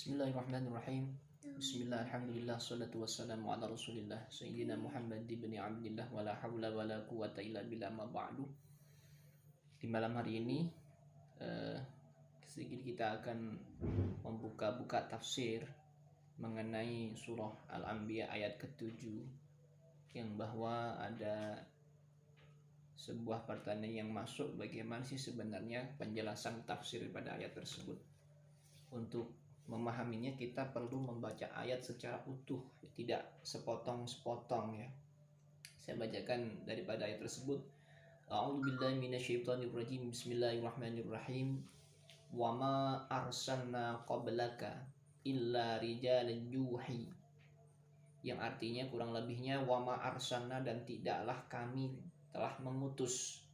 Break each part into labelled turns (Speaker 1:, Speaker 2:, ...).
Speaker 1: Bismillahirrahmanirrahim. Bismillah, alhamdulillah, salatu wassalamu ala rasulillah Sayyidina Muhammad ibn Abdillah wa la hawla wa la quwata illa billah ma ba'du. Di malam hari ini sedikit kita akan membuka tafsir mengenai surah Al-Anbiya ayat ke-7, yang bahwa ada sebuah pertanyaan yang masuk, bagaimana sih sebenarnya penjelasan tafsir pada ayat tersebut. Untuk memahaminya kita perlu membaca ayat secara utuh, tidak sepotong-sepotong ya. Saya bacakan daripada ayat tersebut. A'udzubillahi minasyaitonirrajim. Bismillahirrahmanirrahim. Wa ma arsalna qablaka illa rijalan yuhi. Yang artinya kurang lebihnya wa ma arsalna, dan tidaklah kami telah mengutus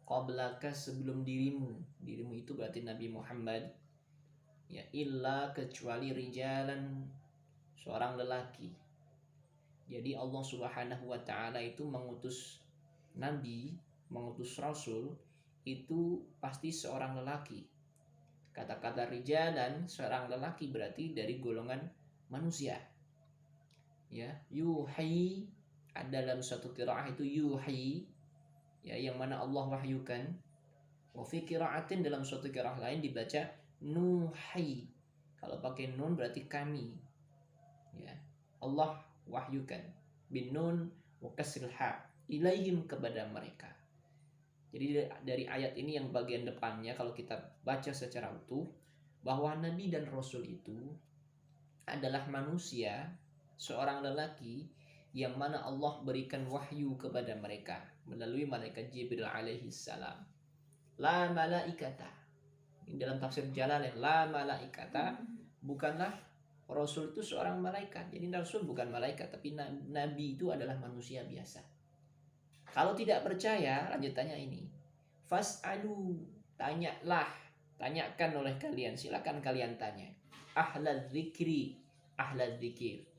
Speaker 1: qablaka sebelum dirimu. Dirimu itu berarti Nabi Muhammad, ya, illa kecuali rijalan, seorang lelaki. Jadi Allah Subhanahu wa ta'ala itu mengutus nabi, mengutus rasul itu pasti seorang lelaki. Kata-kata rijalan, seorang lelaki, berarti dari golongan manusia. Ya, yuhi, ada dalam suatu qiraah itu yuhi, ya, yang mana Allah wahyukan. Wa fi qiraatin, dalam suatu qiraah lain dibaca nuhi. Kalau pakai nun berarti kami, ya, Allah wahyukan bin nun wa kasril ha, ilaihim, kepada mereka. Jadi dari ayat ini yang bagian depannya kalau kita baca secara utuh, bahwa nabi dan rasul itu adalah manusia, seorang lelaki yang mana Allah berikan wahyu kepada mereka melalui malaikat Jibril alaihi salam. La malaikata, dalam tafsir Jalalain, la malaikata, bukanlah rasul itu seorang malaikat. Jadi rasul bukan malaikat, tapi nabi itu adalah manusia biasa. Kalau tidak percaya, lanjutannya ini, fas'alu, tanyakan oleh kalian, silakan kalian tanya. Ahlal dzikri, ahlal dzikir.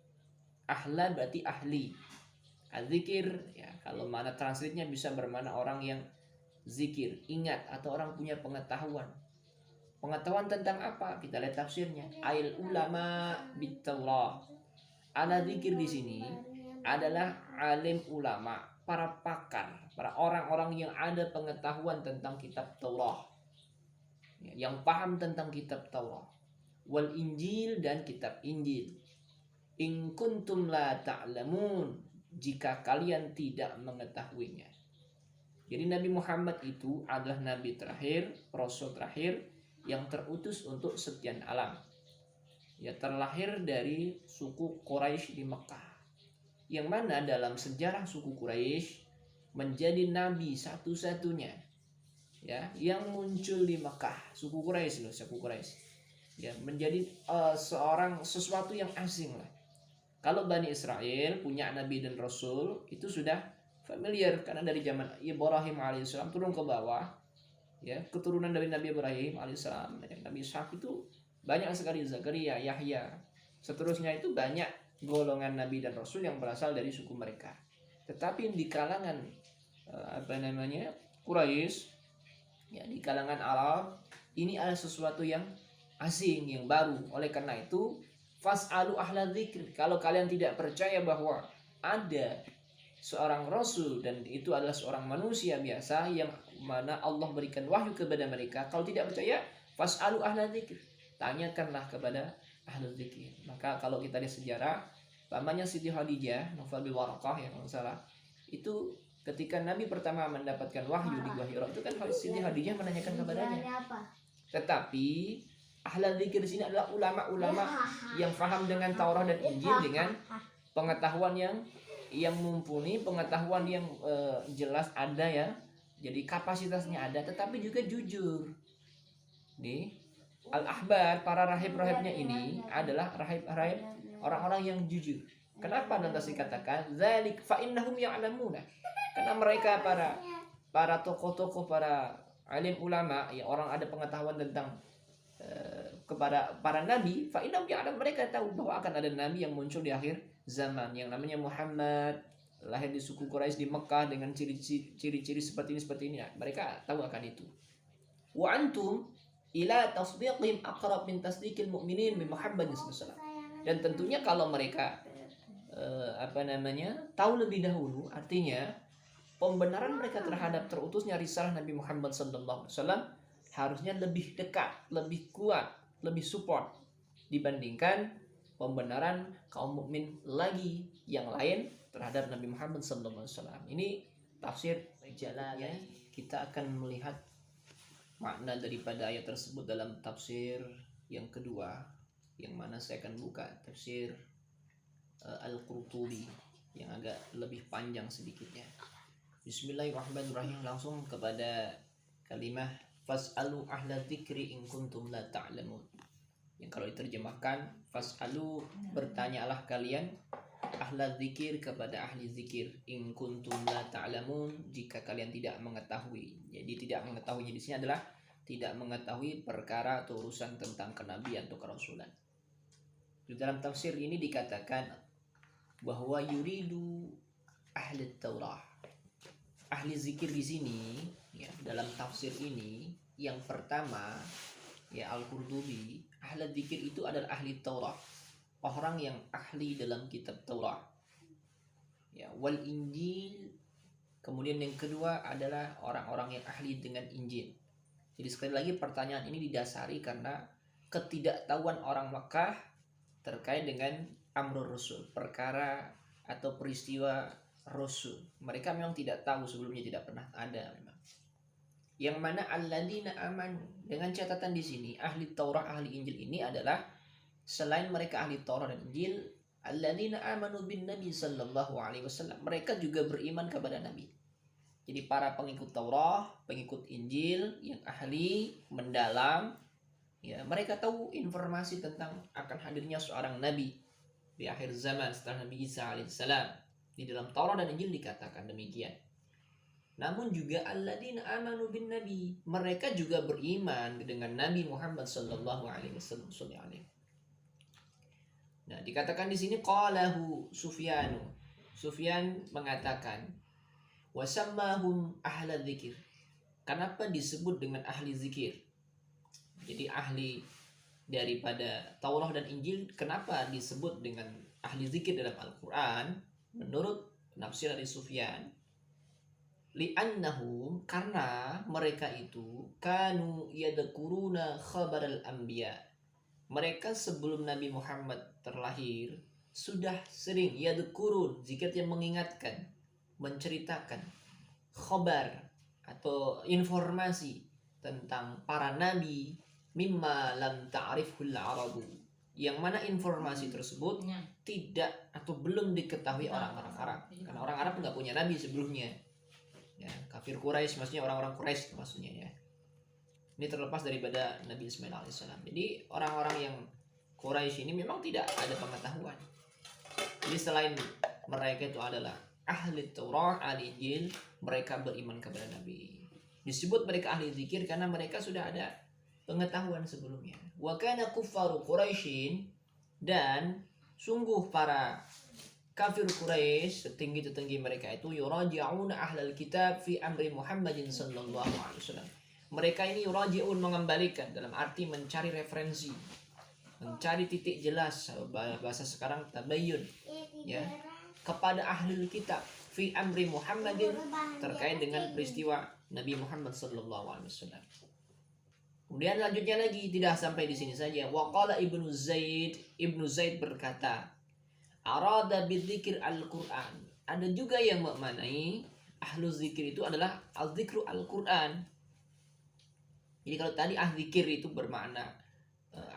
Speaker 1: Ahla berarti ahli. Adzikir, ya, kalau mana translate-nya bisa bermakna orang yang zikir, ingat, atau orang punya pengetahuan. Pengetahuan tentang apa? Kita lihat tafsirnya. Ail ulama bitallah. Ala dzikir di sini adalah alim ulama, para pakar, para orang-orang yang ada pengetahuan tentang kitab Taurat, yang paham tentang kitab Taurat, wal Injil, dan kitab Injil. In kuntum la ta'lamun, jika kalian tidak mengetahuinya. Jadi Nabi Muhammad itu adalah nabi terakhir, rasul terakhir, yang terutus untuk sekian alam. Ya, terlahir dari suku Quraisy di Mekah, yang mana dalam sejarah suku Quraisy menjadi nabi satu-satunya, ya, yang muncul di Mekah. Suku Quraisy loh, suku Quraisy, ya, menjadi sesuatu yang asing lah. Kalau Bani Israel punya nabi dan rasul itu sudah familiar, karena dari zaman Ibrahim alaihissalam turun ke bawah, ya, keturunan dari Nabi Ibrahim alaihissalam, Nabi Ishak itu banyak sekali, Zakaria, Yahya, seterusnya itu banyak golongan nabi dan rasul yang berasal dari suku mereka. Tetapi di kalangan Quraisy, ya, di kalangan Arab, ini ada sesuatu yang asing, yang baru. Oleh karena itu, fas'alu ahla dzikr, kalau kalian tidak percaya bahwa ada seorang rasul dan itu adalah seorang manusia biasa yang mana Allah berikan wahyu kepada mereka, kalau tidak percaya, fas'alu ahla dzikr, tanyakanlah kepada ahli dzikir. Maka kalau kita lihat sejarah, pamannya Siti Khadijah, Nufal bin Waraqah, yang salah, itu ketika Nabi pertama mendapatkan wahyu di Gua Hira, itu kan Siti Khadijah menanyakan kepadanya. Tetapi ahli dzikir di sini adalah ulama-ulama yang paham dengan Taurat dan Injil, dengan pengetahuan yang mumpuni, pengetahuan yang jelas ada, ya. Jadi kapasitasnya ada, tetapi juga jujur. Nih, al-ahbar, para rahib-rahibnya ini adalah rahib-rahib orang-orang yang jujur. Kenapa nanti dikatakan dzalik fa innahum ya'lamuna? Karena mereka para tokoh-tokoh, para alim ulama, ya, orang ada pengetahuan tentang kepada para nabi, fa innahum ya'lam, mereka tahu bahwa akan ada nabi yang muncul di akhir zaman yang namanya Muhammad, lahir di suku Quraisy di Mekah dengan ciri-ciri seperti ini. Mereka tahu akan itu. Wa antum, ila tasdiqihim aqrab min tasdiqil mu'minin bi Muhammadin sallallahu alaihi wasallam. Dan tentunya kalau mereka tahu lebih dahulu, artinya pembenaran mereka terhadap terutusnya risalah Nabi Muhammad sallallahu alaihi wasallam harusnya lebih dekat, lebih kuat, lebih support dibandingkan pembenaran kaum mukmin lagi yang lain terhadap Nabi Muhammad sallallahu alaihi wasallam. Ini tafsir Jalalain. Kita akan melihat makna daripada ayat tersebut dalam tafsir yang kedua, yang mana saya akan buka tafsir Al-Qurtubi yang agak lebih panjang sedikitnya. Bismillahirrahmanirrahim. Langsung kepada kalimah fas'alu ahla dzikri in kuntum la ta'lamun. Yang kalau diterjemahkan, fas'alu, bertanyalah kalian, ahla dzikir, kepada ahli zikir, in kuntum la ta'lamun, jika kalian tidak mengetahui. Jadi tidak mengetahuinya di sini adalah tidak mengetahui perkara atau urusan tentang kenabian atau kerasulan. Di dalam tafsir ini dikatakan bahwa yuridu ahli Taurah, ahli zikir di sini ya, dalam tafsir ini yang pertama ya, Al-Qurtubi, ahli zikir itu adalah ahli Taurah, orang yang ahli dalam kitab Taurat ya, wal Injil. Kemudian yang kedua adalah orang-orang yang ahli dengan Injil. Jadi sekali lagi pertanyaan ini didasari karena ketidaktahuan orang Makkah terkait dengan amrul rasul, perkara atau peristiwa rasul. Mereka memang tidak tahu, sebelumnya tidak pernah ada memang. Yang mana alladzina amanu, dengan catatan di sini ahli Taurat, ahli Injil ini adalah selain mereka ahli Taurat dan Injil, alladzina amanu bin Nabi sallallahu alaihi wasallam, mereka juga beriman kepada Nabi. Jadi para pengikut Taurat, pengikut Injil yang ahli mendalam ya, mereka tahu informasi tentang akan hadirnya seorang nabi di akhir zaman setelah Nabi Isa alaihissalam. Di dalam Taurat dan Injil dikatakan demikian. Namun juga alladzina amanu bin Nabi, mereka juga beriman dengan Nabi Muhammad sallallahu alaihi wasallam. Nah, dikatakan di sini qalahu Sufyanu. Sufyan mengatakan wasammahum ahla dzikir. Kenapa disebut dengan ahli zikir? Jadi ahli daripada Taurat dan Injil, kenapa disebut dengan ahli zikir dalam Al-Qur'an? Menurut penafsir dari Sufyan, li'annahum, karena mereka itu kanu yadkuruna khabaral anbiya. Mereka sebelum Nabi Muhammad terlahir sudah sering yadkurun, zikir yang mengingatkan, menceritakan khabar atau informasi tentang para nabi, mimma lam ta'rifhul arabu, yang mana informasi tersebut tidak atau belum diketahui orang-orang Arab, karena orang Arab nggak punya nabi sebelumnya ya, kafir Quraisy, maksudnya orang-orang Quraisy maksudnya ya. Ini terlepas daripada Nabi Ismail alaihissalam. Jadi orang-orang yang Quraisy ini memang tidak ada pengetahuan. Jadi selain mereka itu adalah ahli Taurat, ahli Injil, mereka beriman kepada Nabi. Disebut mereka ahli zikir karena mereka sudah ada pengetahuan sebelumnya. Wa kana kuffaru Quraisyin, dan sungguh para kafir Quraisy, setinggi-tinggi mereka itu, yuraji'una ahlal kitab fi amri Muhammadin sallallahu alaihi wasallam. Mereka ini yuraji'un, mengembalikan, dalam arti mencari referensi, mencari titik jelas, bahasa sekarang tabayyun ya, kepada ahli kitab fi amri Muhammadin, terkait dengan peristiwa Nabi Muhammad sallallahu alaihi wasallam. Kemudian lanjutnya lagi, tidak sampai di sini saja. Waqala Ibnu Zaid berkata, arada bidzikir al-Qur'an. Ada juga yang memaknai ahlu zikir itu adalah al-zikru al-Qur'an. Jadi kalau tadi ahli zikir itu bermakna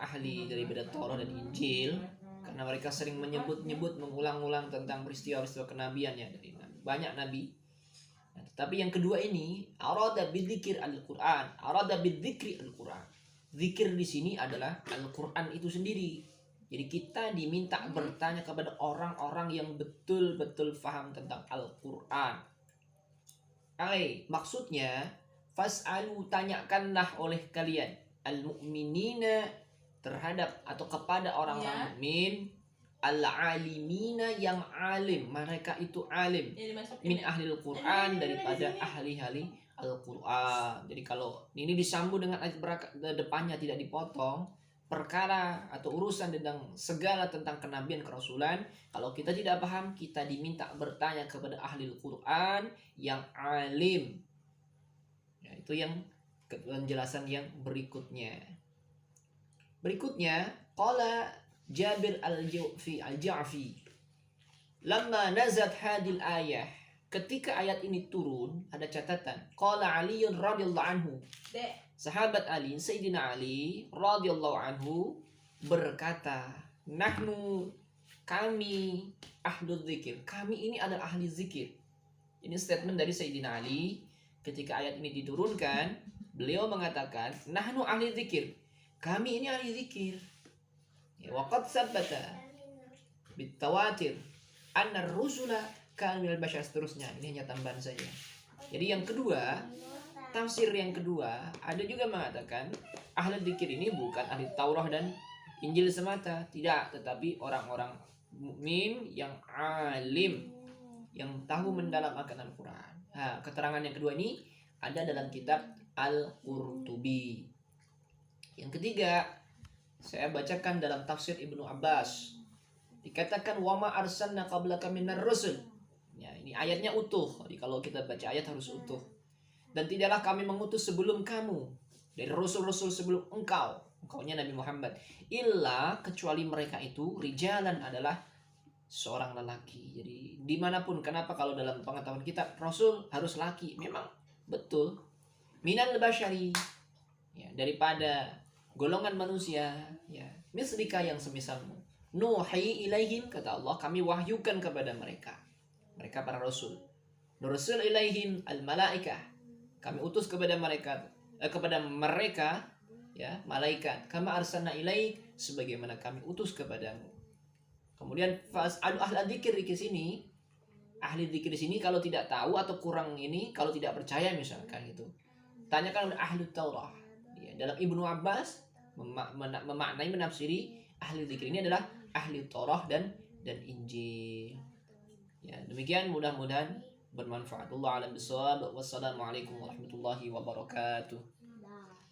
Speaker 1: ahli daripada Taurat dan Injil, karena mereka sering menyebut-nyebut, mengulang-ulang tentang peristiwa-peristiwa kenabiannya dari banyak nabi. Nah, tapi yang kedua ini arada bidzikir al-Qur'an, arada bidzikri al-Qur'an. Zikir di sini adalah Al-Qur'an itu sendiri. Jadi kita diminta bertanya kepada orang-orang yang betul-betul faham tentang Al-Qur'an. Maksudnya fas'alu, tanyakanlah oleh kalian al-mu'minina, terhadap atau kepada orang-orang mukmin, al-alimina, yang alim, mereka itu alim, min ahlil Quran, daripada ahli-ahli Al-Quran. Jadi kalau ini disambung dengan ayat depannya tidak dipotong, perkara atau urusan tentang segala tentang kenabian kerasulan, kalau kita tidak paham, kita diminta bertanya kepada ahli Al-Quran yang alim. Ya, itu yang penjelasan yang berikutnya. Berikutnya, qala Jabir al-Ja'fi, lamma nazat hadil ayah, ketika ayat ini turun, ada catatan. Qala Ali radhiyallahu anhu. Sahabat Ali, Sayyidina Ali radhiyallahu anhu berkata, nahnu, kami ahlul zikir. Kami ini adalah ahli zikir. Ini statement dari Sayyidina Ali ketika ayat ini diturunkan. Beliau mengatakan, nahnu ahli zikir. Kami ini ahli zikir. Ya, waqad sabata bitawatir anna rusula kamil bashar, seterusnya. Ini hanya tambahan saja. Jadi yang kedua, tafsir yang kedua, ada juga mengatakan ahli dzikir ini bukan ahli Taurah dan Injil semata, tidak, tetapi orang-orang mukmin yang alim, yang tahu mendalam akan Al-Quran. Nah, keterangan yang kedua ini ada dalam kitab Al-Qurtubi. Yang ketiga, saya bacakan dalam tafsir Ibnu Abbas. Dikatakan wama arsalna qablaka minar rusul. Ya, ini ayatnya utuh. Jadi kalau kita baca ayat harus utuh. Dan tidaklah kami mengutus sebelum kamu dari rasul-rasul sebelum engkaunya Nabi Muhammad, illa kecuali mereka itu rijalan, adalah seorang lelaki. Jadi dimanapun, kenapa kalau dalam pengetahuan kita rasul harus laki? Memang betul. Minal basyari, ya, daripada golongan manusia, ya, mislika yang semisalmu. Nuhi ilaihim, kata Allah, kami wahyukan kepada mereka para rasul. Nursil ilaihim al malaikah, kami utus kepada mereka ya, malaikat. Kama arsalna ilaik, sebagaimana kami utus kepadamu. Kemudian fas'alu ahla dzikir di sini. Ahli dzikir di sini kalau tidak tahu atau kurang ini, kalau tidak percaya misalkan itu, tanyakan ahli Taurah. Ya, dalam Ibnu Abbas memaknai, menafsiri ahli dzikir ini adalah ahli Taurah dan Injil. Ya, demikian, mudah-mudahan bermanfaat. Wallahu a'lam bishawab. Wassalamualaikum warahmatullahi wabarakatuh.